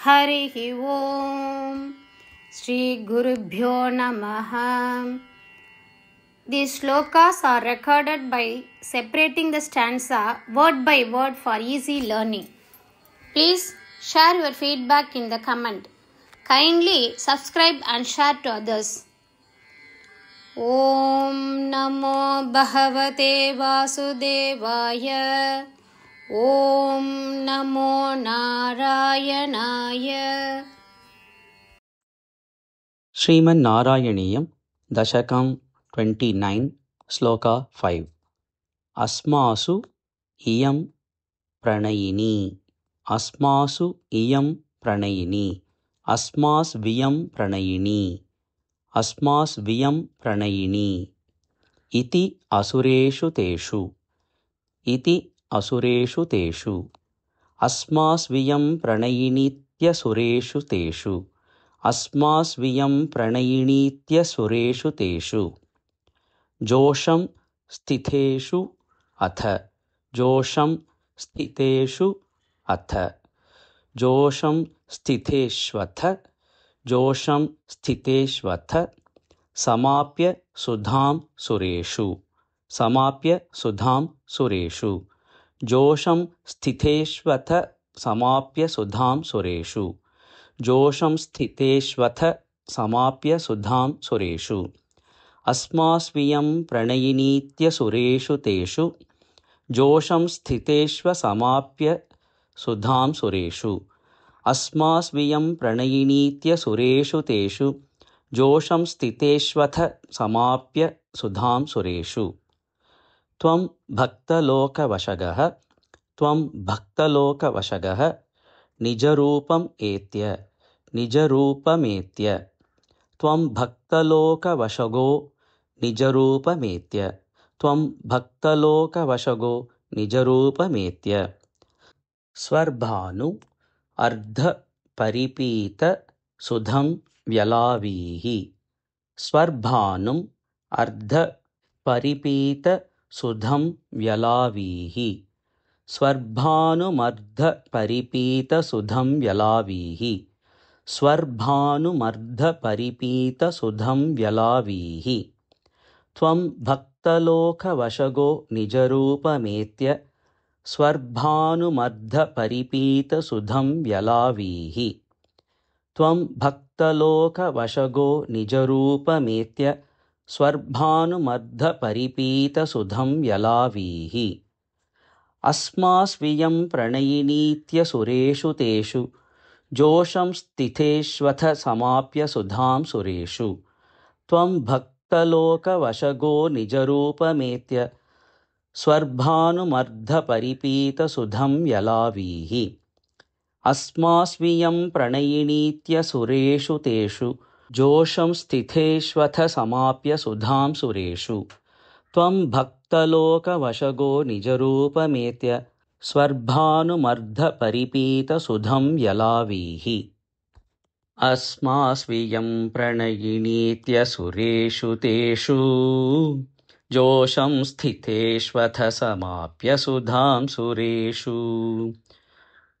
हरिः ओम श्री गुरुभ्यो नमः. These shlokas are recorded by separating the stanza word by word for easy learning. Please share your feedback in the comment. Kindly subscribe and share to others. Om Namo Bhagavate Vasudevaya. Om Namo Narayanaya. श्रीमन्नारायणीयं दशकं 29 श्लोका 5. अस्मासु इयं प्रणयिनी अस्मासु इयं प्रणयिनी अस्मास्वियं प्रणयिनी अस्मास्वियं प्रणयिनी इति असुरेषु तेषु इति असुरेषु तेषु अस्मास्वियं प्रणयिनीत्यसुरेषु तेषु अस्मास्वियं प्रणयिनीत्यसुरेषु तेषु जोषं स्थितेषु अथ जोषं स्थितेषु अथ जोषं स्थितेष्वथ जोषं स्थितेष्वथ समाप्य सुधां सुरेषु समाप्य सुधां सुरेषु जोषं स्थितेष्वथ समाप्य सुधां सुरेषु जोषं स्थितेष्वथ समाप्य सुधां सुरेषु अस्मास्वियं प्रणयिनीत्यसुरेषु तेषु जोषं स्थितेष्व समाप्य सुधां सुरेषु अस्मास्वियं प्रणयिनीत्यसुरेषु तेषु जोषं स्थितेष्वथ समाप्य सुधां सुरेषु त्वं भक्तलोकवशगः त्वं भक्तलोकवशगः निजरूपम् एत्य निजरूपमेत्य त्वं भक्तलोकवशगो निजरूपमेत्य त्वं भक्तलोकवशगो निजरूपमेत्य स्वर्भानु अर्धपरिपीत सुधं व्यलावीः स्वर्भानुम् अर्धपरिपीत सुधं व्यलावीः स्वर्भानुमर्धपरिपीतसुधं व्यलावीः स्वर्भानुमर्धपरिपीतसुधं व्यलावीः त्वं भक्तलोकवशगो निजरूपमेत्य स्वर्भानुमर्धपरिपीतसुधं व्यलावीः त्वं भक्तलोकवशगो निजरूपमेत्य स्वर्भानुमर्धपरिपीतसुधं व्यलावीः अस्मास्वियं प्रणयिनीत्यसुरेषु तेषु जोषं स्थितेष्वथ समाप्य सुधां सुरेषु त्वं भक्तलोकवशगो निजरूपमेत्य स्वर्भानुमर्धपरिपीतसुधं व्यलावीः अस्मास्वियं प्रणयिनीत्यसुरेषु तेषु जोषं स्थितेष्वथ समाप्य सुधां सुरेषु त्वं भक्तलोकवशगो निजरूपमेत्य स्वर्भानुमर्धपरिपीतसुधं व्यलावीः अस्मास्वियं प्रणयिनीत्यसुरेषु तेषु जोषं स्थितेष्वथ समाप्य सुधां सुरेषु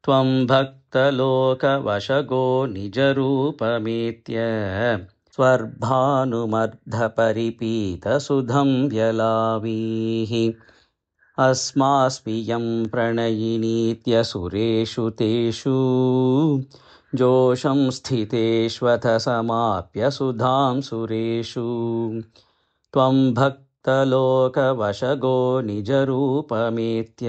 त्वं भक्तलोकवशगो निजरूपमेत्य स्वर्भानुमर्धपरिपीतसुधं व्यलावीः अस्मास्वियं प्रणयिनीत्यसुरेषु तेषु जोषं स्थितेष्वथ समाप्य सुधां सुरेषु त्वं भक्तलोकवशगो निजरूपमेत्य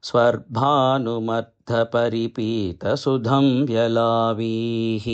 स्वर्भानुमर्धपरिपीतसुधं व्यलावीः.